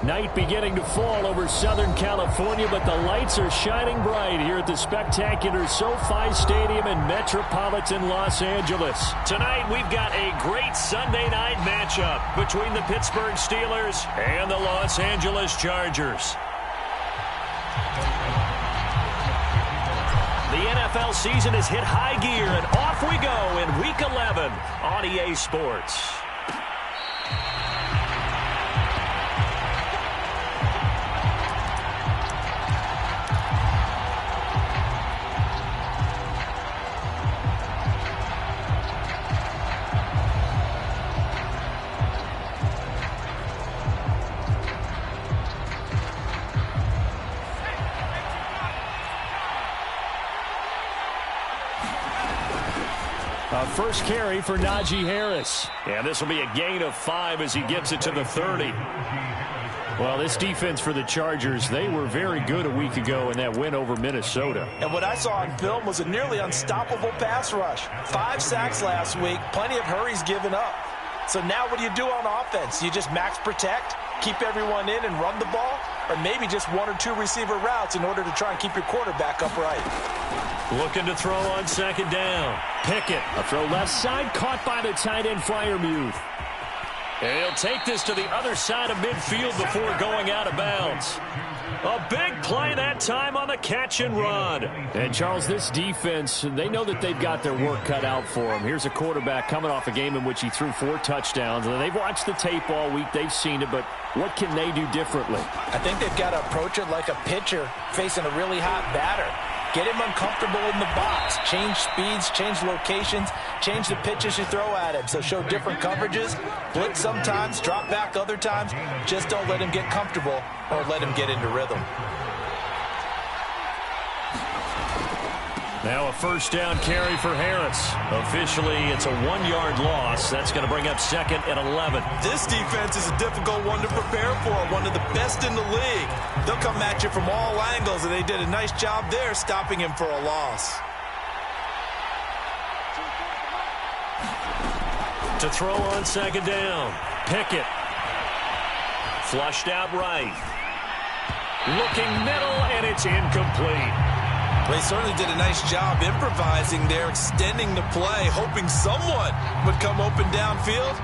Night beginning to fall over Southern California, but the lights are shining bright here at the spectacular SoFi Stadium in metropolitan Los Angeles. Tonight, we've got a great Sunday night matchup between the Pittsburgh Steelers and the Los Angeles Chargers. The NFL season has hit high gear, and off we go in Week 11 on EA Sports. First carry for Najee Harris. And this will be a gain of 5 as he gets it to the 30. Well, this defense for the Chargers, they were very good a week ago in that win over Minnesota. And what I saw on film was a nearly unstoppable pass rush. 5 sacks last week, plenty of hurries given up. So now what do you do on offense? You just max protect, keep everyone in and run the ball? Or maybe just 1 or 2 receiver routes in order to try and keep your quarterback upright? Looking to throw on second down. Pickett, a throw left side, caught by the tight end Freiermuth. And he'll take this to the other side of midfield before going out of bounds. A big play that time on the catch and run. And, Charles, this defense, they know that they've got their work cut out for them. Here's a quarterback coming off a game in which he threw 4 touchdowns. And they've watched the tape all week. They've seen it, but what can they do differently? I think they've got to approach it like a pitcher facing a really hot batter. Get him uncomfortable in the box. Change speeds, change locations, change the pitches you throw at him. So show different coverages, blitz sometimes, drop back other times. Just don't let him get comfortable or let him get into rhythm. Now a first down carry for Harris. Officially, it's a 1-yard loss. That's going to bring up second and 11. This defense is a difficult one to prepare for, one of the best in the league. They'll come at you from all angles, and they did a nice job there stopping him for a loss. To throw on second down, Pickett. Flushed out right. Looking middle, and it's incomplete. They certainly did a nice job improvising there, extending the play, hoping someone would come open downfield,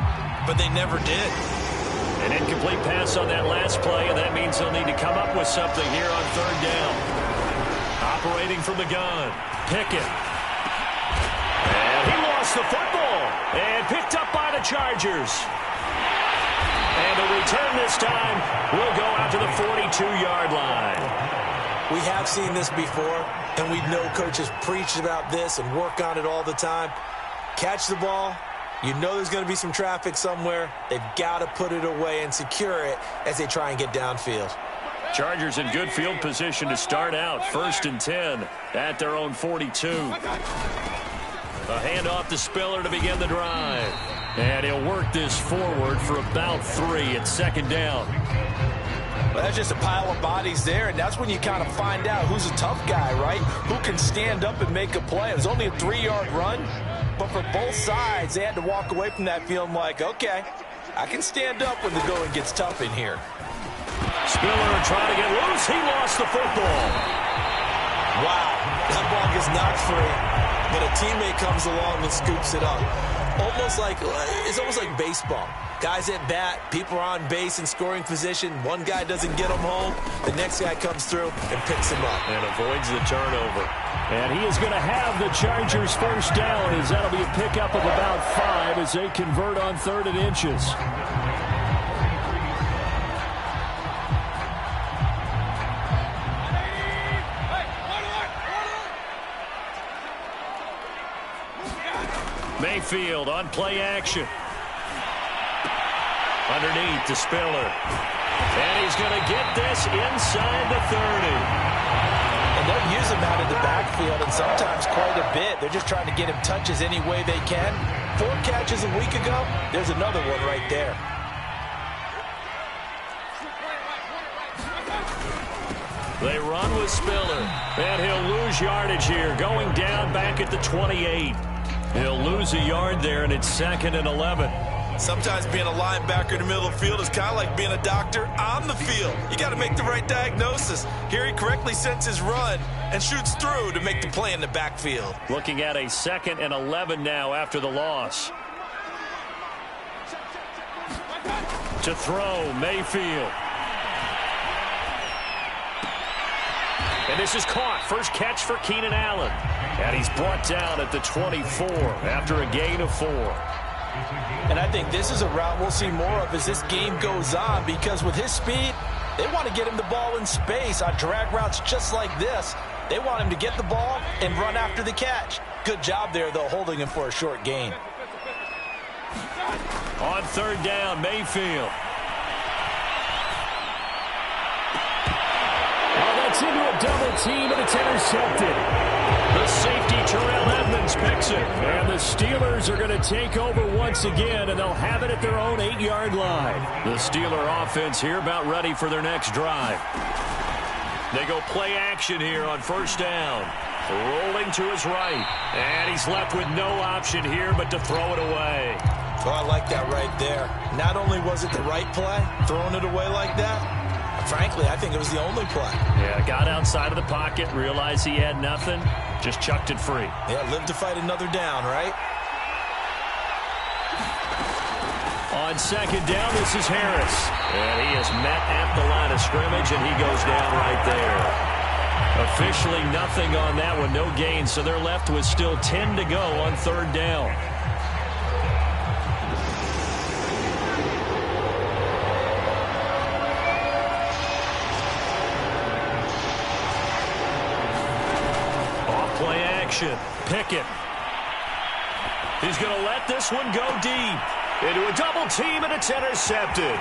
but they never did. An incomplete pass on that last play, and that means they'll need to come up with something here on third down. Operating from the gun, Pickett. And he lost the football, and picked up by the Chargers. And the return this time will go out to the 42-yard line. We have seen this before, and we know coaches preach about this and work on it all the time. Catch the ball. You know there's going to be some traffic somewhere. They've got to put it away and secure it as they try and get downfield. Chargers in good field position to start out. 1st and 10 at their own 42. A handoff to Spiller to begin the drive. And he'll work this forward for about 3 at second down. Well, that's just a pile of bodies there, and that's when you kind of find out who's a tough guy, right? Who can stand up and make a play. It was only a 3-yard run, but for both sides, they had to walk away from that feeling like, okay, I can stand up when the going gets tough in here. Spiller trying to get loose. He lost the football. Wow, that ball gets knocked free, but a teammate comes along and scoops it up. It's almost like baseball. Guys at bat, people are on base in scoring position. One guy doesn't get them home. The next guy comes through and picks him up. And avoids the turnover. And he is going to have the Chargers first down, as that'll be a pickup of about 5 as they convert on 3rd and inches. Mayfield on play action. Underneath to Spiller. And he's going to get this inside the 30. And they'll use him out of the backfield, and sometimes quite a bit. They're just trying to get him touches any way they can. 4 catches a week ago. There's another one right there. They run with Spiller. And he'll lose yardage here, going down back at the 28. He'll lose a yard there, and it's 2nd and 11. Sometimes being a linebacker in the middle of the field is kind of like being a doctor on the field. You got to make the right diagnosis. Here he correctly sets his run and shoots through to make the play in the backfield. Looking at a 2nd and 11 now after the loss. To throw, Mayfield. And this is caught. First catch for Keenan Allen. And he's brought down at the 24 after a gain of 4. And I think this is a route we'll see more of as this game goes on, because with his speed, they want to get him the ball in space on drag routes just like this. They want him to get the ball and run after the catch. Good job there, though, holding him for a short gain. On 3rd down, Mayfield. Oh, that's into a double team, and it's intercepted. The safety, Terrell Edmonds, picks it. And the Steelers are going to take over once again, and they'll have it at their own 8-yard line. The Steeler offense here about ready for their next drive. They go play action here on 1st down. Rolling to his right. And he's left with no option here but to throw it away. Oh, I like that right there. Not only was it the right play, throwing it away like that, frankly, I think it was the only play. Yeah, got outside of the pocket, realized he had nothing, just chucked it free. Yeah, live to fight another down, right? On 2nd down, this is Harris. And he is met at the line of scrimmage, and he goes down right there. Officially nothing on that one, no gain, so they're left with still 10 to go on 3rd down. Off-play action, Pickett. He's going to let this one go deep. Into a double team, and it's intercepted.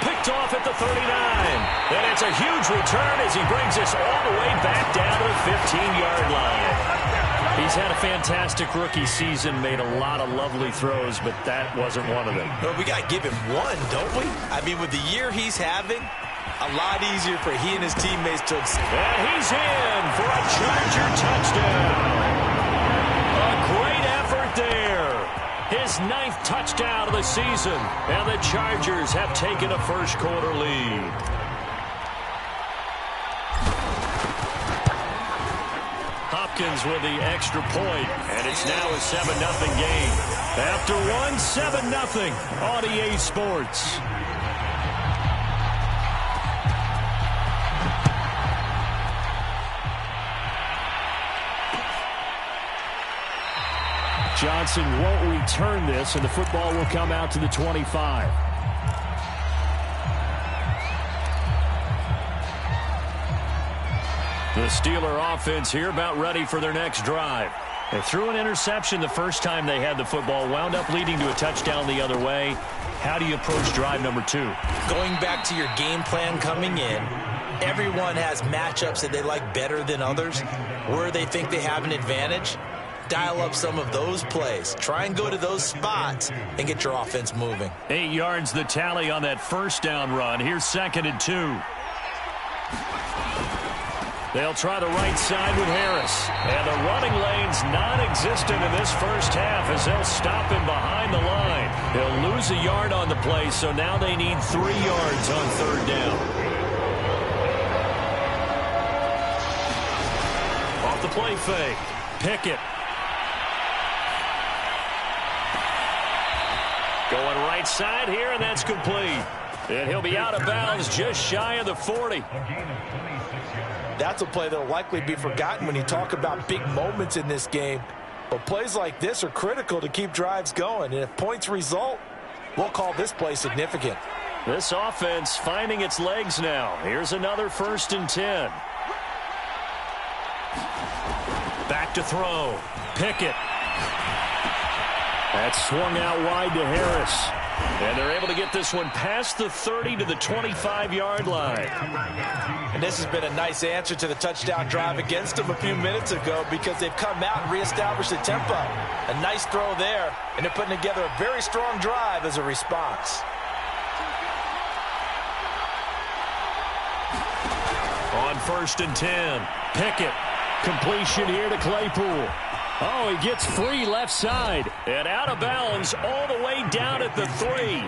Picked off at the 39. And it's a huge return as he brings us all the way back down to the 15-yard line. He's had a fantastic rookie season, made a lot of lovely throws, but that wasn't one of them. Well, we got to give him one, don't we? I mean, with the year he's having, a lot easier for he and his teammates to accept. And he's in for a Charger touchdown. A great effort there. His 9th touchdown of the season, and the Chargers have taken a first-quarter lead. Hopkins with the extra point, and it's now a 7-0 game. After one, 7-0 on EA Sports. Johnson won't return this, and the football will come out to the 25. The Steeler offense here about ready for their next drive. They threw an interception the first time they had the football, wound up leading to a touchdown the other way. How do you approach drive number 2? Going back to your game plan coming in, everyone has matchups that they like better than others, where they think they have an advantage. Dial up some of those plays. Try and go to those spots and get your offense moving. 8 yards the tally on that first down run. Here's 2nd and 2. They'll try the right side with Harris. And the running lane's non-existent in this first half as they'll stop him behind the line. He'll lose a yard on the play, so now they need 3 yards on 3rd down. Off the play fake. Pickett. Going right side here, and that's complete. And he'll be out of bounds just shy of the 40. That's a play that will likely be forgotten when you talk about big moments in this game. But plays like this are critical to keep drives going. And if points result, we'll call this play significant. This offense finding its legs now. Here's another 1st and 10. Back to throw. Pickett. That's swung out wide to Harris. And they're able to get this one past the 30 to the 25-yard line. And this has been a nice answer to the touchdown drive against them a few minutes ago, because they've come out and reestablished the tempo. A nice throw there, and they're putting together a very strong drive as a response. On 1st and 10, Pickett. Completion here to Claypool. Oh, he gets free left side. And out of bounds all the way down at the 3.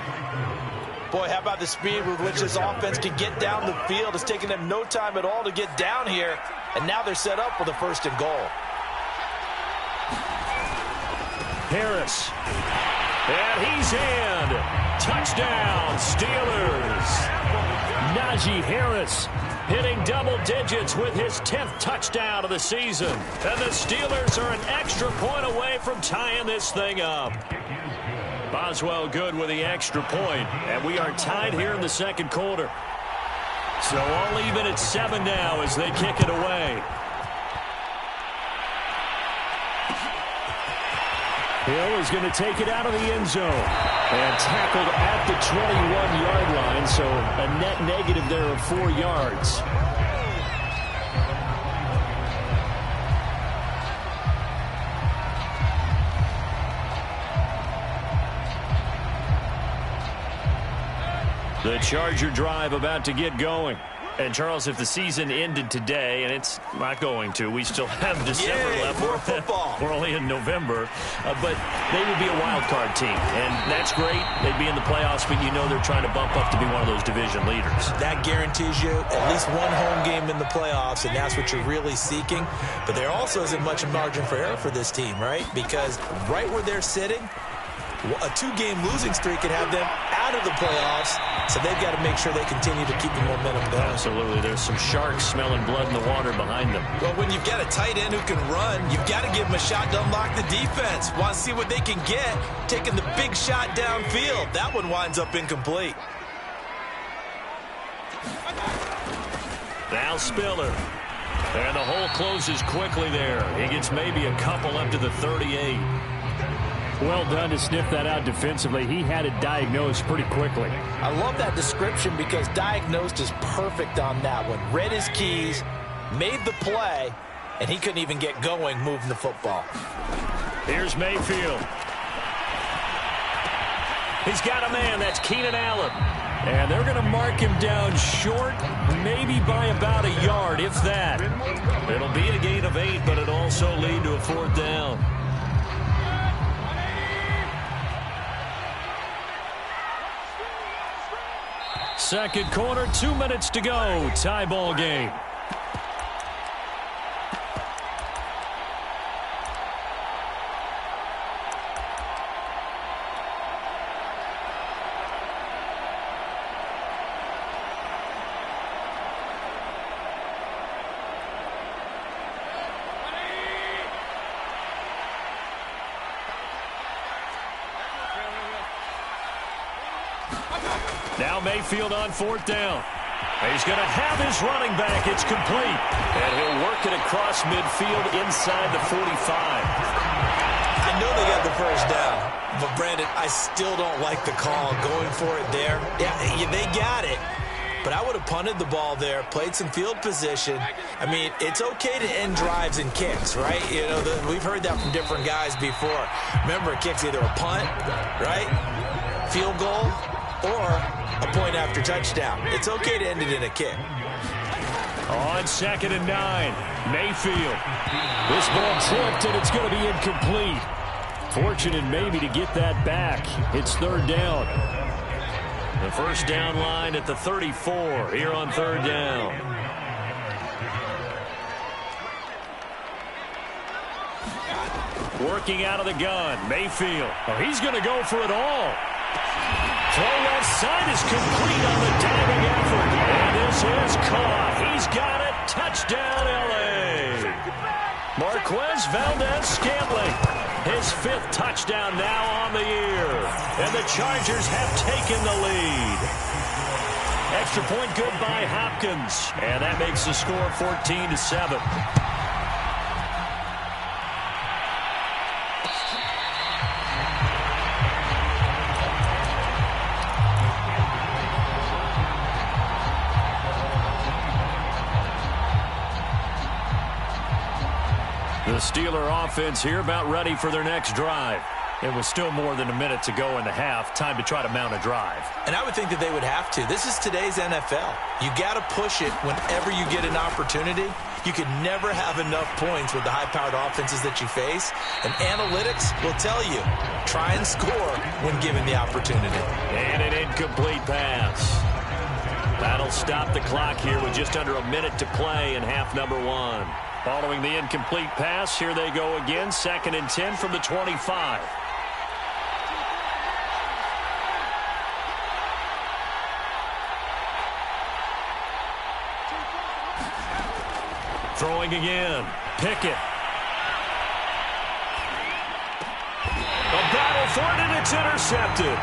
Boy, how about the speed with which this offense can get down the field? It's taking them no time at all to get down here. And now they're set up for the 1st and goal. Harris. And he's in. Touchdown, Steelers. Najee Harris hitting double digits with his 10th touchdown of the season. And the Steelers are an extra point away from tying this thing up. Boswell good with the extra point. And we are tied here in the 2nd quarter. So all even at 7 now as they kick it away. Hill is going to take it out of the end zone. And tackled at the 21-yard line, so a net negative there of 4 yards. The Charger drive about to get going. And, Charles, if the season ended today, and it's not going to, we still have December left. More football. We're only in November. But they would be a wild card team. And that's great. They'd be in the playoffs, but you know they're trying to bump up to be one of those division leaders. That guarantees you at least one home game in the playoffs, and that's what you're really seeking. But there also isn't much margin for error for this team, right? Because right where they're sitting, a 2-game losing streak could have them out of the playoffs, so they've got to make sure they continue to keep the momentum going. Absolutely. There's some sharks smelling blood in the water behind them. Well, when you've got a tight end who can run, you've got to give them a shot to unlock the defense. Want to see what they can get, taking the big shot downfield. That one winds up incomplete. Now Spiller. And the hole closes quickly there. He gets maybe a couple up to the 38. Well done to sniff that out defensively. He had it diagnosed pretty quickly. I love that description because diagnosed is perfect on that one. Read his keys, made the play, and he couldn't even get going moving the football. Here's Mayfield. He's got a man. That's Keenan Allen. And they're going to mark him down short, maybe by about a yard, if that. It'll be a gain of 8, but it'll also lead to a 4th down. Second quarter, 2 minutes to go. Tie ball game. Now Mayfield on 4th down. He's going to have his running back. It's complete. And he'll work it across midfield inside the 45. I know they got the 1st down. But, Brandon, I still don't like the call going for it there. Yeah, they got it. But I would have punted the ball there, played some field position. I mean, it's okay to end drives and kicks, right? You know, we've heard that from different guys before. Remember, a kick's either a punt, right, field goal, or a point after touchdown. It's okay to end it in a kick. On 2nd and 9, Mayfield. This ball tipped, and it's going to be incomplete. Fortunate maybe to get that back. It's 3rd down. The 1st down line at the 34 here on 3rd down. Working out of the gun, Mayfield. Oh, he's going to go for it all. Throw left side is complete on the diving effort. And this is caught. He's got it. Touchdown, L.A. Marquez Valdez-Scantling. His 5th touchdown now on the year. And the Chargers have taken the lead. Extra point good by Hopkins. And that makes the score 14-7. The Steeler offense here about ready for their next drive. It was still more than a minute to go in the half. Time to try to mount a drive. And I would think that they would have to. This is today's NFL. You got to push it whenever you get an opportunity. You can never have enough points with the high-powered offenses that you face. And analytics will tell you, try and score when given the opportunity. And an incomplete pass. That'll stop the clock here with just under a minute to play in half number one. Following the incomplete pass, here they go again. 2nd and 10 from the 25. Throwing again. Pickett. A battle for it, and it's intercepted.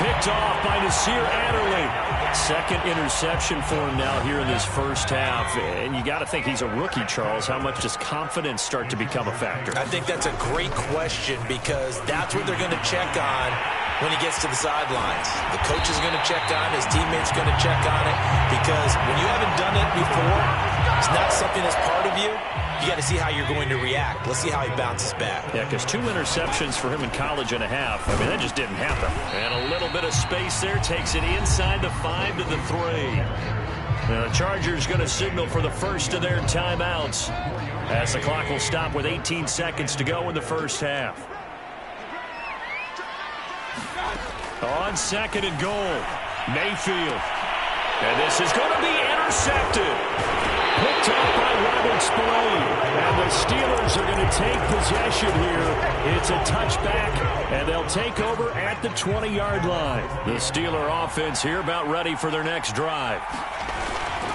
Picked off by Nasir Adderley. 2nd interception for him now here in this first half. And you got to think he's a rookie, Charles. How much does confidence start to become a factor? I think that's a great question because that's what they're going to check on when he gets to the sidelines. The coach is going to check on it. His teammates are going to check on it because when you haven't done it before, it's not something that's part of you. You got to see how you're going to react. Let's see how he bounces back. Yeah, because 2 interceptions for him in college and a half. I mean, that just didn't happen. And a little bit of space there takes it inside the 5 to the 3. Now, the Chargers going to signal for the first of their timeouts as the clock will stop with 18 seconds to go in the first half. On 2nd and goal, Mayfield. And this is going to be intercepted. Picked up by Robert Spillane. And the Steelers are going to take possession here. It's a touchback, and they'll take over at the 20-yard line. The Steeler offense here about ready for their next drive.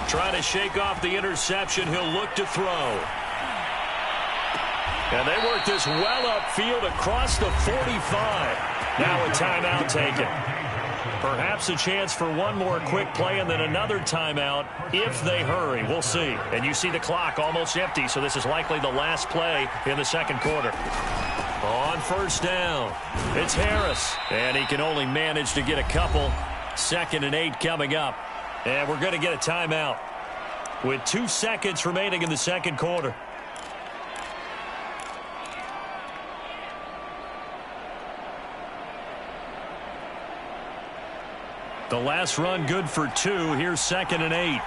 Trying to shake off the interception. He'll look to throw. And they work this well upfield across the 45. Now a timeout taken. Perhaps a chance for one more quick play and then another timeout if they hurry. We'll see. And you see the clock almost empty, so this is likely the last play in the second quarter. On 1st down, it's Harris. And he can only manage to get a couple. 2nd and 8 coming up. And we're going to get a timeout with 2 seconds remaining in the second quarter. The last run good for 2. Here's 2nd and 8.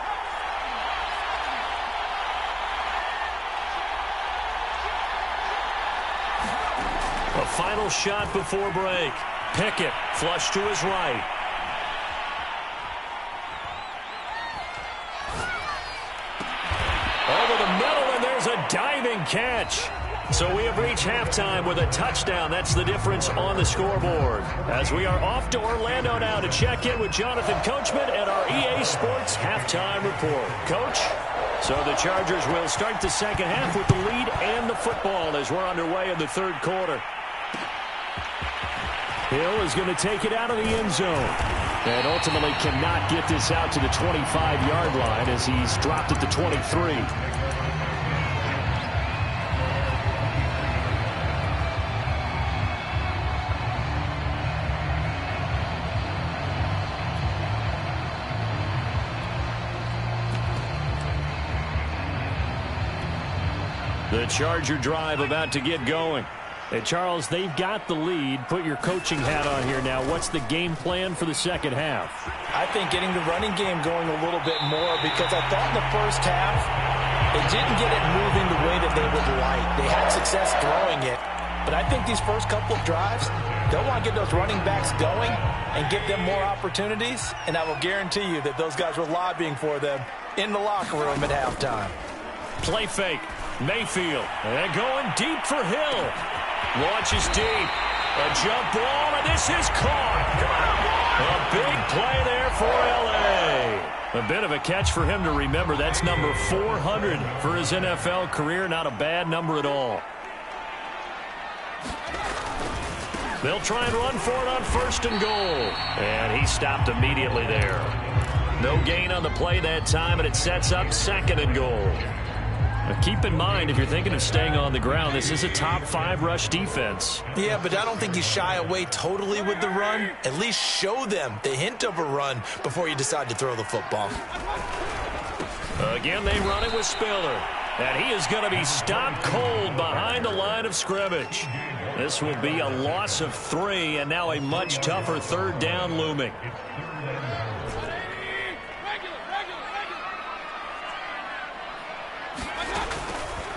A final shot before break. Pickett flush to his right. Over the middle, and there's a diving catch. So we have reached halftime with a touchdown. That's the difference on the scoreboard. As we are off to Orlando now to check in with Jonathan Coachman at our EA Sports Halftime Report. Coach? So the Chargers will start the second half with the lead and the football as we're underway in the third quarter. Hill is going to take it out of the end zone. And ultimately cannot get this out to the 25-yard line as he's dropped at the 23. The Charger drive about to get going. Hey, Charles, they've got the lead. Put your coaching hat on here now. What's the game plan for the second half? I think getting the running game going a little bit more because I thought in the first half they didn't get it moving the way that they would like. They had success throwing it. But I think these first couple of drives, they'll want to get those running backs going and give them more opportunities. And I will guarantee you that those guys were lobbying for them in the locker room at halftime. Play fake. Mayfield. And going deep for Hill. Launches deep. A jump ball, and this is caught. A big play there for L.A. A bit of a catch for him to remember. That's number 400 for his NFL career. Not a bad number at all. They'll try and run for it on 1st and goal. And he stopped immediately there. No gain on the play that time, and it sets up 2nd and goal. Now keep in mind, if you're thinking of staying on the ground, this is a top 5 rush defense. Yeah, but I don't think you shy away totally with the run. At least show them the hint of a run before you decide to throw the football. Again, they run it with Spiller. And he is going to be stopped cold behind the line of scrimmage. This will be a loss of 3, and now a much tougher 3rd down looming.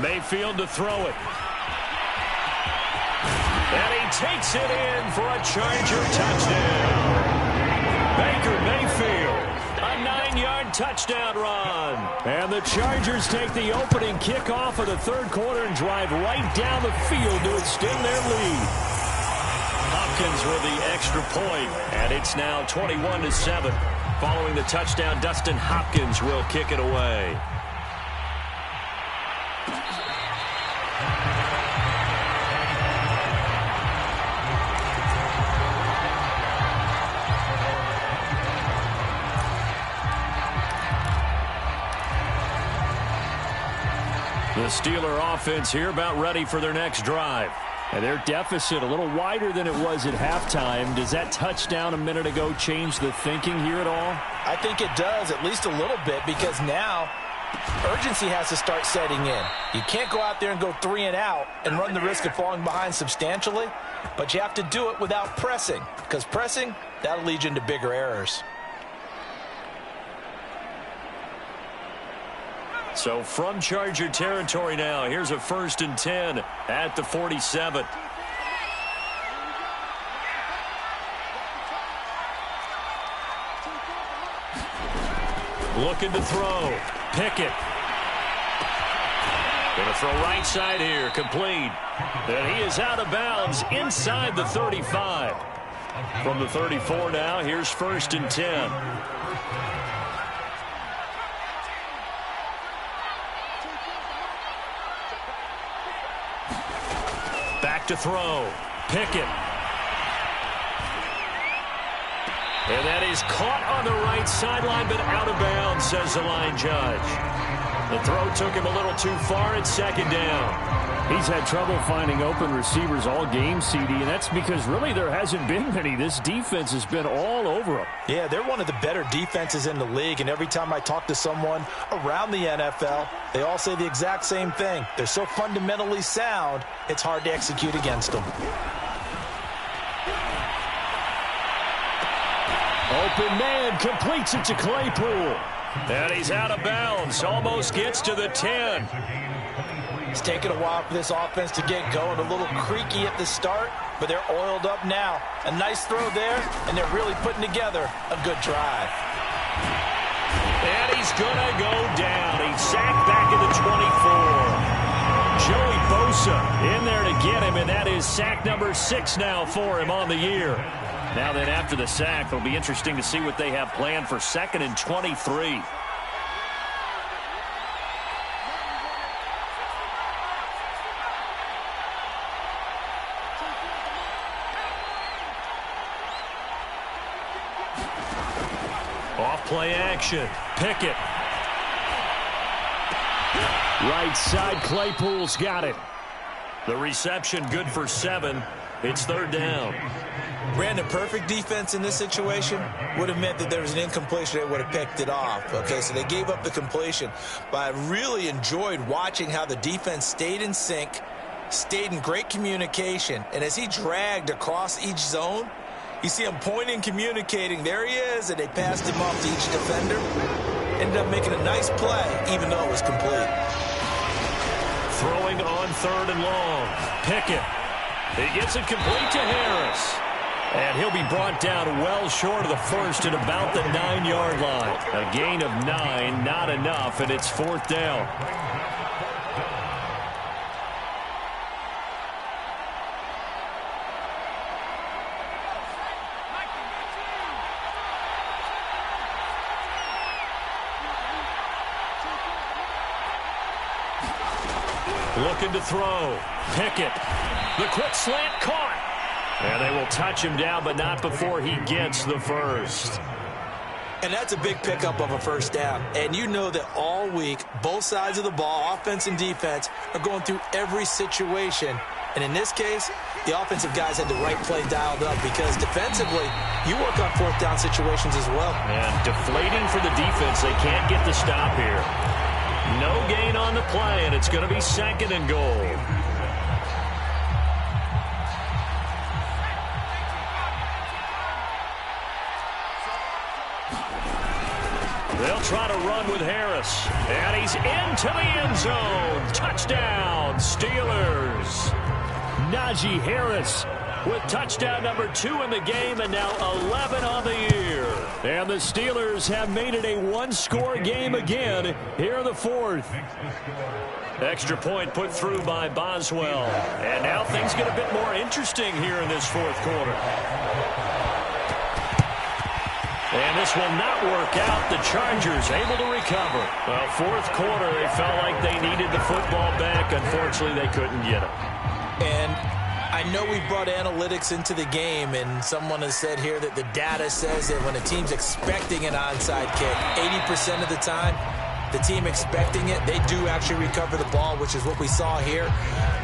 Mayfield to throw it. And he takes it in for a Charger touchdown. Baker Mayfield, a 9-yard touchdown run. And the Chargers take the opening kickoff of the third quarter and drive right down the field to extend their lead. Hopkins with the extra point, and it's now 21-7. Following the touchdown, Dustin Hopkins will kick it away. The Steeler offense here about ready for their next drive. And their deficit a little wider than it was at halftime. Does that touchdown a minute ago change the thinking here at all? I think it does, at least a little bit, because now urgency has to start setting in. You can't go out there and go 3 and out and run the risk of falling behind substantially, but you have to do it without pressing, because pressing, that'll lead you into bigger errors. So from Charger territory now, here's a 1st and 10 at the 47. Looking to throw. Pickett. Going to throw right side here. Complete. And he is out of bounds inside the 35. From the 34 now, here's 1st and 10. Back to throw. Pickett. And that is caught on the right sideline, but out of bounds, says the line judge. The throw took him a little too far at 2nd down. He's had trouble finding open receivers all game, CD, and that's because really there hasn't been many. This defense has been all over him. Yeah, they're one of the better defenses in the league, and every time I talk to someone around the NFL, they all say the exact same thing. They're so fundamentally sound, it's hard to execute against them. Open man completes it to Claypool. And he's out of bounds. Almost gets to the 10. It's taken a while for this offense to get going. A little creaky at the start, but they're oiled up now. A nice throw there, and they're really putting together a good drive. And he's going to go down. He's sacked back at the 24. Joey Bosa in there to get him, and that is sack number 6 now for him on the year. Now then, after the sack, it'll be interesting to see what they have planned for 2nd and 23. Off play action. Pickett. Right side, Claypool's got it. The reception good for 7. It's 3rd down. Brandon, perfect defense in this situation would have meant that there was an incompletion that would have picked it off. Okay, so they gave up the completion. But I really enjoyed watching how the defense stayed in sync, stayed in great communication, and as he dragged across each zone, you see him pointing, communicating. There he is, and they passed him off to each defender. Ended up making a nice play, even though it was complete. Throwing on 3rd and long. Pickett. He gets it complete to Harris. And he'll be brought down well short of the 1st at about the 9-yard line. A gain of 9, not enough, and it's 4th down. Looking to throw. Pickett. The quick slant caught. And they will touch him down, but not before he gets the 1st. And that's a big pickup of a 1st down. And you know that all week, both sides of the ball, offense and defense, are going through every situation. And in this case, the offensive guys had the right play dialed up because defensively, you work on 4th down situations as well. And deflating for the defense. They can't get the stop here. No gain on the play, and it's going to be 2nd and goal. They'll try to run with Harris. And he's into the end zone. Touchdown, Steelers. Najee Harris with touchdown number 2 in the game and now 11 on the year. And the Steelers have made it a one-score game again here in the fourth. Extra point put through by Boswell. And now things get a bit more interesting here in this fourth quarter. And this will not work out. The Chargers able to recover. Well, fourth quarter, they felt like they needed the football back. Unfortunately, they couldn't get it. And I know we brought analytics into the game, and someone has said here that the data says that when a team's expecting an onside kick, 80% of the time, the team expecting it, they do actually recover the ball, which is what we saw here.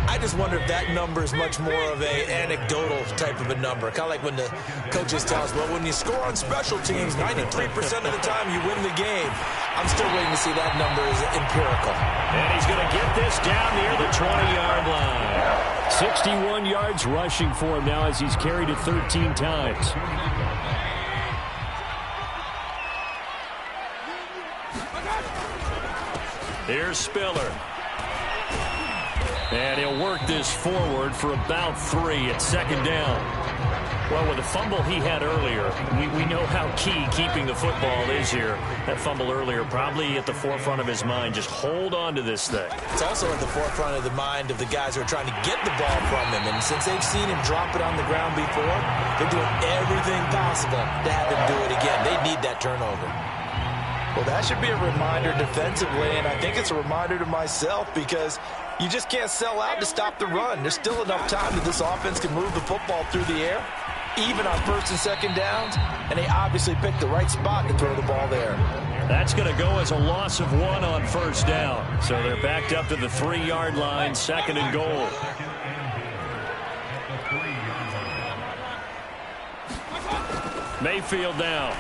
I just wonder if that number is much more of an anecdotal type of a number. Kind of like when the coaches tell us, well, when you score on special teams, 93% of the time you win the game. I'm still waiting to see that number is empirical. And he's going to get this down near the 20-yard line. 61 yards rushing for him now as he's carried it 13 times. Here's Spiller. And he'll work this forward for about 3 at second down. Well, with the fumble he had earlier, we know how key keeping the football is here. That fumble earlier probably at the forefront of his mind. Just hold on to this thing. It's also at the forefront of the mind of the guys who are trying to get the ball from him. And since they've seen him drop it on the ground before, they're doing everything possible to have him do it again. They need that turnover. Well, that should be a reminder defensively, and I think it's a reminder to myself because you just can't sell out to stop the run. There's still enough time that this offense can move the football through the air, even on first and second downs, and they obviously picked the right spot to throw the ball there. That's going to go as a loss of 1 on first down. So they're backed up to the 3-yard line, second and goal. Mayfield down.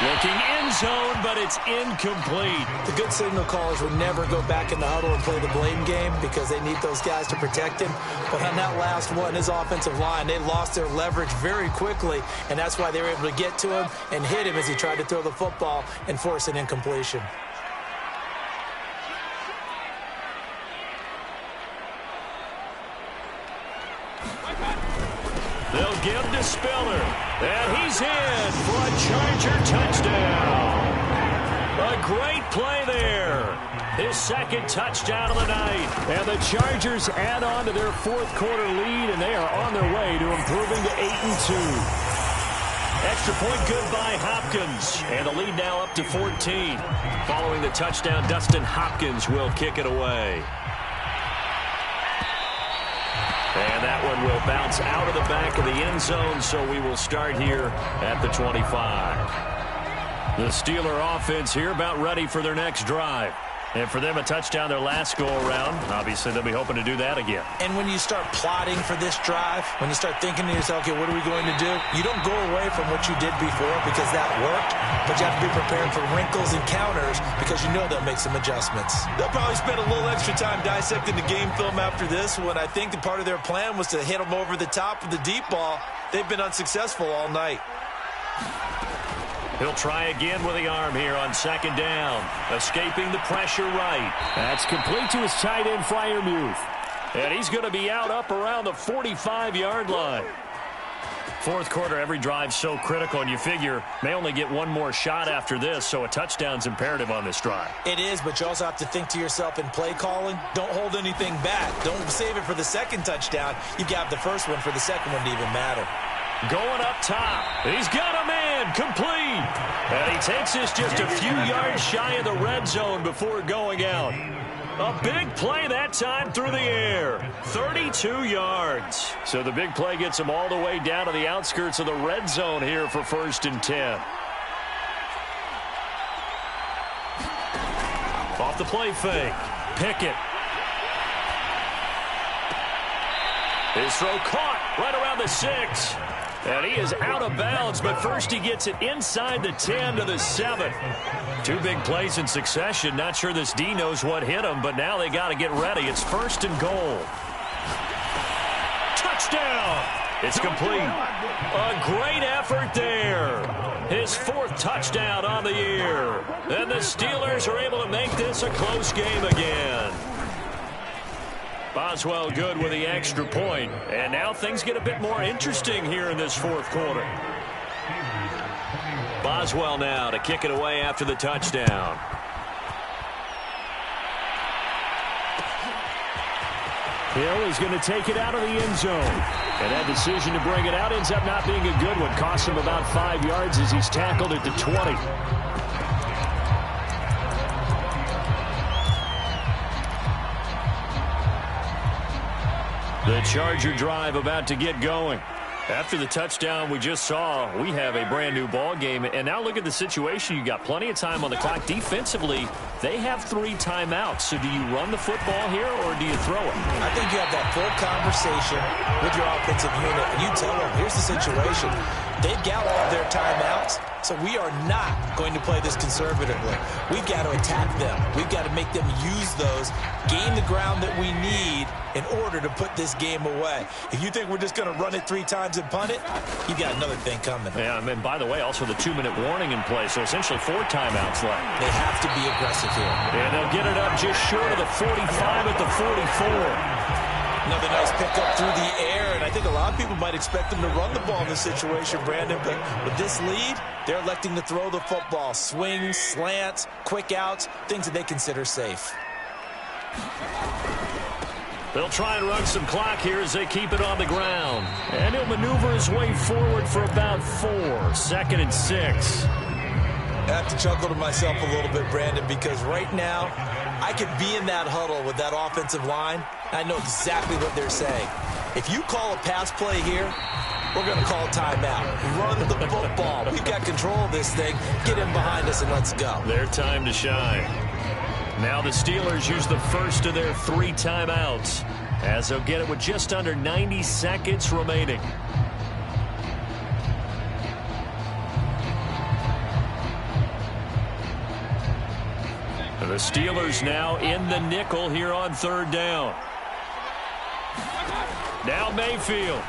Looking end zone, but it's incomplete. The good signal callers would never go back in the huddle and play the blame game because they need those guys to protect him. But on that last one, his offensive line, they lost their leverage very quickly, and that's why they were able to get to him and hit him as he tried to throw the football and force an incompletion. They'll give to Spiller. And he's in for a Charger touchdown. A great play there. His second touchdown of the night. And the Chargers add on to their fourth quarter lead, and they are on their way to improving to 8-2. Extra point good by Hopkins. And the lead now up to 14. Following the touchdown, Dustin Hopkins will kick it away. And that one will bounce out of the back of the end zone, so we will start here at the 25. The Steeler offense here about ready for their next drive. And for them, a touchdown their last go-around. Obviously, they'll be hoping to do that again. And when you start plotting for this drive, when you start thinking to yourself, okay, what are we going to do? You don't go away from what you did before because that worked, but you have to be prepared for wrinkles and counters because you know they'll make some adjustments. They'll probably spend a little extra time dissecting the game film after this one. I think that part of their plan was to hit them over the top of the deep ball. They've been unsuccessful all night. He'll try again with the arm here on second down. Escaping the pressure right. That's complete to his tight end, Freiermuth. And he's going to be out up around the 45-yard line. Fourth quarter, every drive so critical, and you figure may only get one more shot after this, so a touchdown's imperative on this drive. It is, but you also have to think to yourself in play calling, don't hold anything back. Don't save it for the second touchdown. You've got the first one for the second one to even matter. Going up top. He's got a man complete. And he takes this just a few yards shy of the red zone before going out. A big play that time through the air. 32 yards. So the big play gets him all the way down to the outskirts of the red zone here for 1st and 10. Off the play fake. Pickett. His throw caught right around the 6. And he is out of bounds, but first he gets it inside the 10 to the 7. Two big plays in succession. Not sure this D knows what hit him, but now they got to get ready. It's 1st and goal. Touchdown! It's complete. A great effort there. His 4th touchdown on the year. And the Steelers are able to make this a close game again. Boswell good with the extra point. And now things get a bit more interesting here in this 4th quarter. Boswell now to kick it away after the touchdown. Hill is going to take it out of the end zone. And that decision to bring it out ends up not being a good one. Costs him about 5 yards as he's tackled at the 20. The Charger drive about to get going. After the touchdown we just saw, we have a brand new ball game. And now look at the situation. You got plenty of time on the clock. Defensively, they have 3 timeouts. So do you run the football here or do you throw it? I think you have that full conversation with your offensive unit. And you tell them, here's the situation. They've got all of their timeouts, so we are not going to play this conservatively. We've got to attack them. We've got to make them use those, gain the ground that we need in order to put this game away. If you think we're just going to run it 3 times and punt it, you got another thing coming. Yeah, and by the way, also the 2-minute warning in play, so essentially 4 timeouts left. They have to be aggressive here. And they'll get it up just short of the 45 at the 44. Another nice pickup through the air, and I think a lot of people might expect them to run the ball in this situation, Brandon, but with this lead, they're electing to throw the football. Swings, slants, quick outs, things that they consider safe. They'll try and run some clock here as they keep it on the ground. And he'll maneuver his way forward for about 4. 2nd and 6. I have to chuckle to myself a little bit, Brandon, because right now, I could be in that huddle with that offensive line. I know exactly what they're saying. If you call a pass play here, we're going to call a timeout. Run the football. We've got control of this thing. Get in behind us and let's go. Their time to shine. Now the Steelers use the first of their 3 timeouts as they'll get it with just under 90 seconds remaining. The Steelers now in the nickel here on 3rd down. Now Mayfield.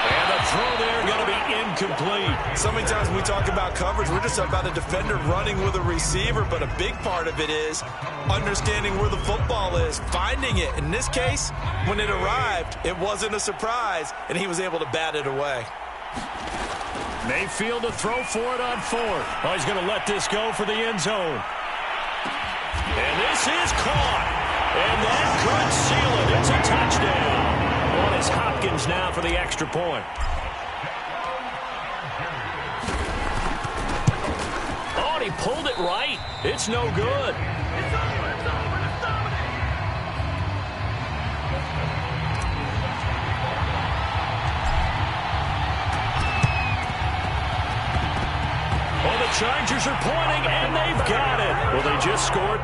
And the throw there going to be incomplete. So many times when we talk about coverage, we're just about a defender running with a receiver, but a big part of it is understanding where the football is, finding it. In this case, when it arrived, it wasn't a surprise, and he was able to bat it away. Mayfield to throw for it on 4th. Oh, he's going to let this go for the end zone. And this is caught. And that could seal it. It's a touchdown. Well, it's Hopkins now for the extra point. Oh, and he pulled it right. It's no good. Chargers are pointing, and they've got it. Well, they just scored